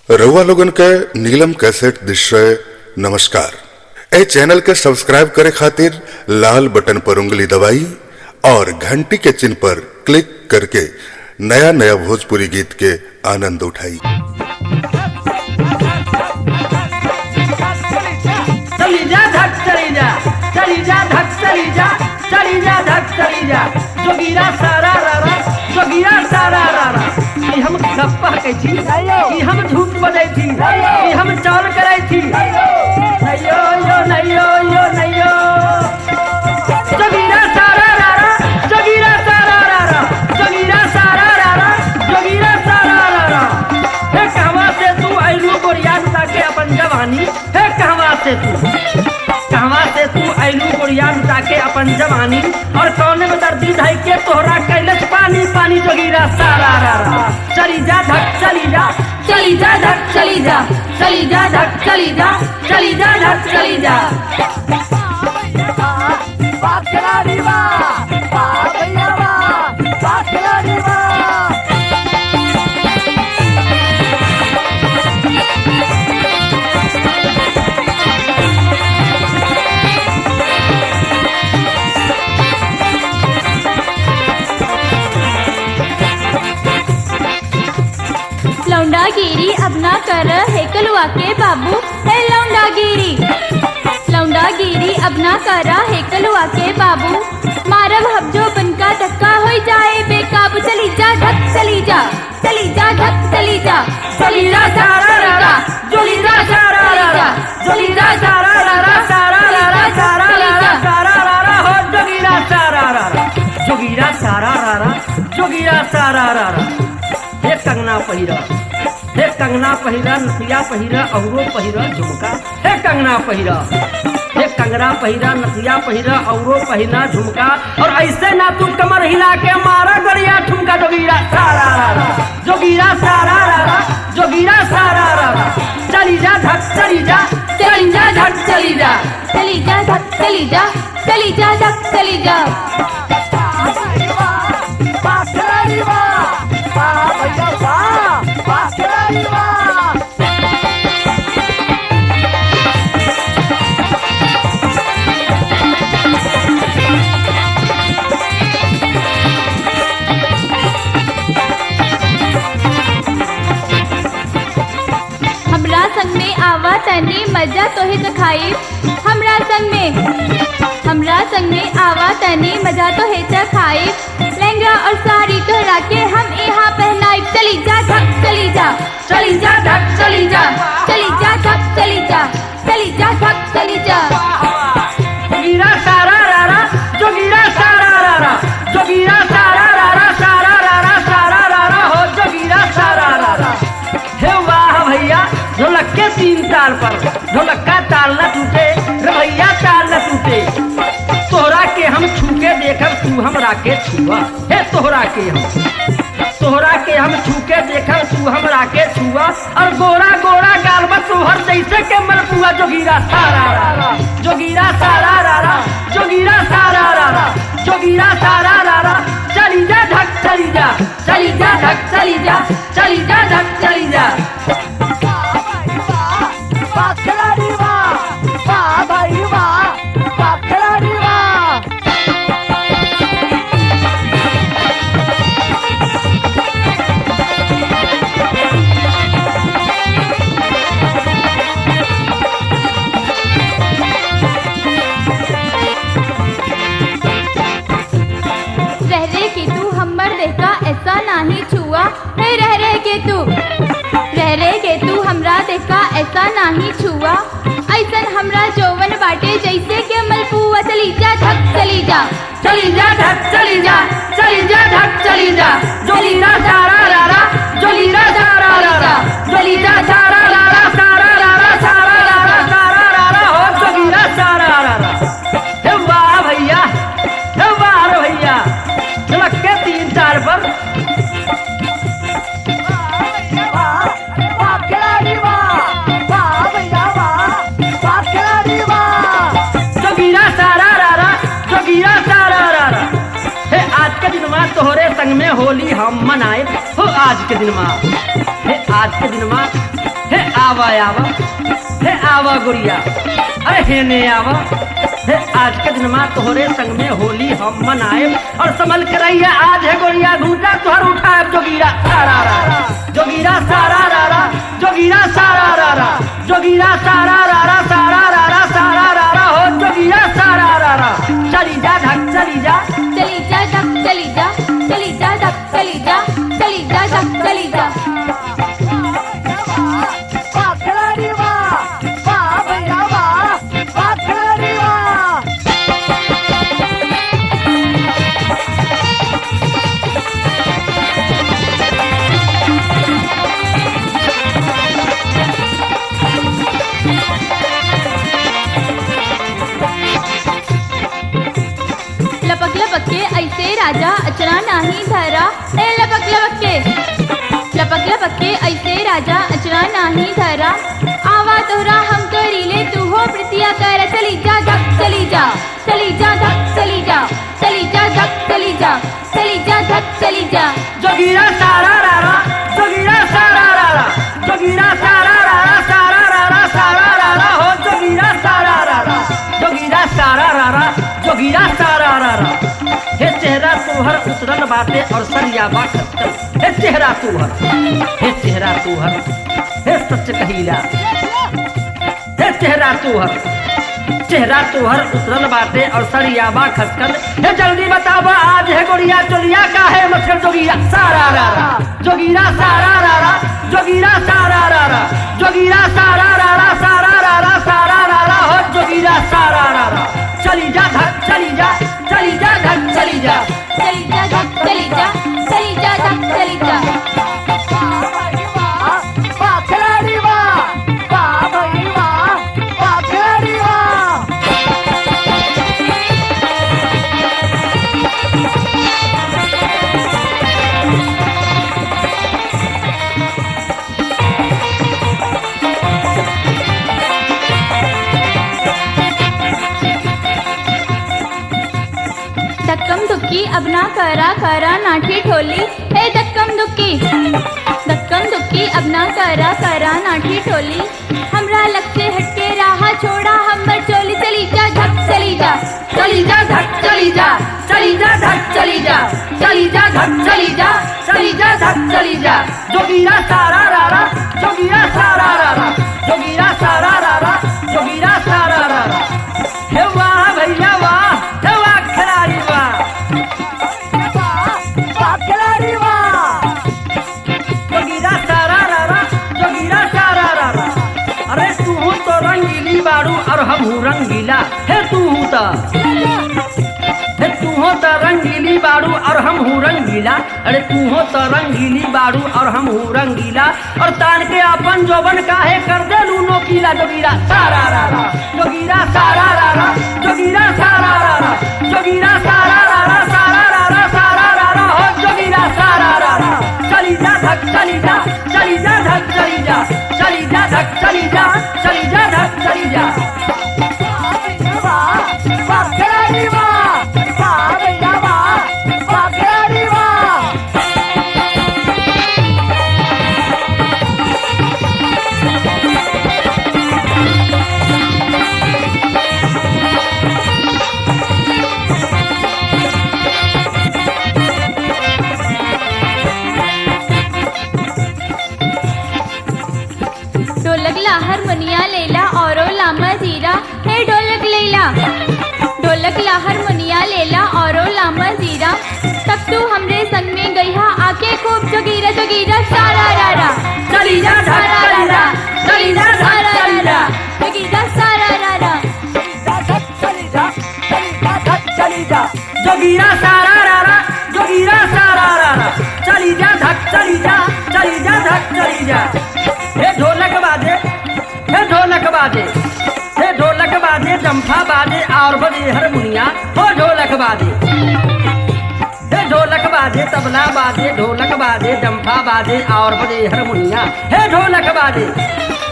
रउआ लोगन के नीलम कैसेट दृश्य नमस्कार। ए चैनल के सब्सक्राइब करे खातिर लाल बटन पर उंगली दबाई और घंटी के चिन्ह पर क्लिक करके नया नया भोजपुरी गीत के आनंद उठाई। चली जा धक चली जा, चली जा धक चली जा, चली जा धक चली जा। जोगीरा सारा रारा, जोगीरा सारा रारा। कि हम गप्पा कहै छी, कि हम झूठ बजै छी, कि हम चाल करै छी। नैयो यो नैयो यो नैयो। जोगीरा सारा रारा, जोगीरा सारा रारा, जोगीरा सारा रारा, जोगीरा सारा रारा। हे कहवा से तू आइलू गोरिया लुटा के अपन जवानी। हे कहवा से तू आइलू गोरिया लुटा के अपन जवानी। और कौन में दर्दी ढाई के तोहरा कैलस पानी पानी। जोगीरा सारा रारा। चली जा धक चली जा, चली जा धक चली जा, चली जा धक चली जा, चली जा धक चली जा। लौंडागिरी अब ना कर है कलुआ के बाबू। है लौंडागिरी, लौंडागिरी अब ना कर है कलुआ के बाबू। मारब हब्जो बनका धक्का हो जाए बेकाबू। चली जा धक चली जा, चली जा धक चली जा, चली जा सारा रारा, जोली जा सारा रारा, जोली जा सारा रारा, सारा रारा, सारा रारा, सारा रारा हो जोगीरा सारा रारा, जोगीरा सारा रारा, जोगीरा सारा रारा। हे कंगना पहिरा, हे कंगना पहिरा, नथिया पहिरा, औरो पहिरा झुमका। हे कंगना पहिरा, हे कंगना पहिरा, नथिया पहिरा, औरो पहिरा झुमका। और ऐसे ना तू कमर हिला के मारा गड़िया ठुमका। जोगीरा सारा रारा, जोगीरा सारा रारा, जोगीरा सारा रारा। चली जा धक चली जा, चली जा धक चली जा, चली जा धक चली जा, चली जा धक चली जा। हमरा संग में आवा तनी मजा तोहे चखाई। हमरा संग में आवा तनी मजा तोहे चखाई। लहंगा और साड़ी तोहरा के हम यहाँ पहनाई। चली जा धक चली जा, चली जा धक चली जा, चली जा धक चली जा, चली जा धक चली जा। जोगीरा सारा रारा, जोगीरा सारा रारा, जोगीरा सारा रारा, सारा रारा, सारा रारा हो जोगीरा सारा रारा। हे वाह भैया ढोलक के तीन ताल पर, ढोलक का ताल न टूटे रे भैया, ताल न टूटे। तोहरा के हम छू के देखब, तू हमरा के छुआ। हे तोहरा के हम छू के देखब, तू हमरा के छुआ। और गोरा गोरा गालबा तोहर जैसे के मलपुआ। जोगीरा सारा रारा, जोगीरा सारा रारा, जोगीरा सारा रारा, जोगीरा सारा रारा। चली जा धक चली जा, चली जा धक चली जा, चली जा धक चली जा। ऐसा नहीं छुआ है रह रह के तू हमरा देखा ऐसा नहीं छुआ। ऐसन हमरा जौवन बाटे जैसे के मलपुआ। चली जा धक चली जा, चली जा धक चली जा, चली जा धक चली जा। जोगीरा सारा रारा, जोगीरा सारा रारा, जोगीरा सारा रारा, सारा रारा, सारा रारा, सारा रारा हो जोगीरा सारा रारा। हे वाह भैया, हे वाह रे भैया ढोलक के तीन ताल पर। जोगीरा सारा रारा, जोगीरा सारा रारा। हे आज के दिन में तोहरे संग में होली हम मनाए हो। आज के दिन में, हे आज के दिन में आवा आवा हे आवा गुड़िया, अरे हे ने आवा हे आज के दिन माँ तोहरे संग में होली हम मनाए और संभल के रहिए आज है गुड़िया घूटा तुहर उठाए जोगीरा सारा रारा जोगीरा सारा रारा जोगीरा सारा रारा जोगीरा सारा रारा सारा रारा सारा रारा हो जोगीरा सारा रारा चली जा धक चली जा चली जा धक चली जा चली जा धक चली जा चली जा धक चली जा। लपक लपक के ऐसे राजा अचरा नाही धरा हे लपक लपक के ऐसे राजा अचरा नाही धरा आवा तोहरा हम करीले तू हो प्रीतिया कर चली जा धक चली जा चली जा धक चली जा चली जा धक चली जा चली जा धक चली जा। जोगीरा सारा रारा जोगीरा सारा रारा जोगीरा सारा रारा सारा रारा सारा रारा हो जोगीरा सारा रारा जोगीरा सारा रारा जोगीरा सारा रारा हे चेहरा तुहर उतरल बाटे और सरिया बाट हे चेहरा तुहर हे सच कहीला हे चेहरा तुहर उतरल बाटे और सरिया बा खसकल हे जल्दी बतावा आज है गोड़िया चोलिया का है मस्कर जोगीरा सारा रारा जोगीरा सारा रारा जोगीरा सारा रारा जोगीरा सारा रारा सारा रारा सारा रारा हो जोगीरा सारा रारा चली जा धक चली जा चली जा धक चली जा चली जा धक चली जा चली जा धक चली जा। धक्कम दुक्की अब ना करा नाठी ठोली हे धक्कम दुक्की अब ना करा नाठी ठोली हमरा लग से हटके राह छोड़ा हमर चोली चली जा धक चली जा चली जा धक चली जा चली जा धक चली जा चली जा धक चली जा चली जा धक चली जा जोगीरा सारा रारा जोगीरा सारा रारा जोगीरा सारा रारा जोगीरा सारा रारा हे वाह भैया वाह हे वाह खिलाड़ी वाह खिलाड़ी वाह जोगीरा सारा रारा जोगीरा सारा रारा अरे तू तो रंगीली बाड़ू और हम हूँ रंगीला हे तू तो रंगीली बाड़ू और हम हूँ रंगीला अरे तू हो तो रंगीली बाड़ू और हम हूँ रंगीला और तान के अपन जोबन काहे कर दे लूनो कीला जोगीरा सारा रारा जोगीरा सारा रारा जोगीरा सारा रारा जोगीरा सारा रारा सारा रारा सारा रारा हो जोगीरा सारा रारा चली जा धक चली जा चली जा धक चली जा चली जा धक चली जा चली जा धक चली जा। ढोलक ला हारमोनिया लेला औरो लामा जीरा हे ढोलक लेला ढोलक ला हारमोनिया लेला औरो लामा जीरा तब तू हमरे संग में गई हा आके खूब जोगीरा जोगीरा सारा रारा चली जा सारा रारा चली जा सारा रारा जोगीरा सारा रारा जोगीरा सारा रारा जोगीरा सारा रारा चली जा धक चली जा चली जा धक चली जा। हे ढोलक बाजे हे ढोलक बाजे हे ढोलक बाजे जंफा बाजे और बजे हारमोनिया हो ढोलक बाजे हे ढोलक बाजे तबला बाजे ढोलक बाजे जंफा बाजे और बजे हारमोनिया हे ढोलक बाजे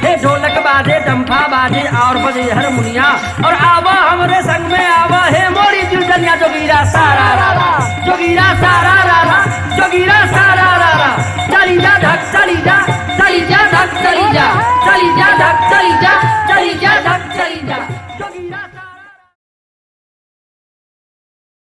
हे ढोलक बाजे जंफा बाजे और बजे हारमोनिया और आवा हमरे संग में आवा हे मोरी दिल जनिया जोगीरा सारा रारा जोगीरा सारा रारा जोगीरा सारा रारा चली जा धक चली जा धक चली जा।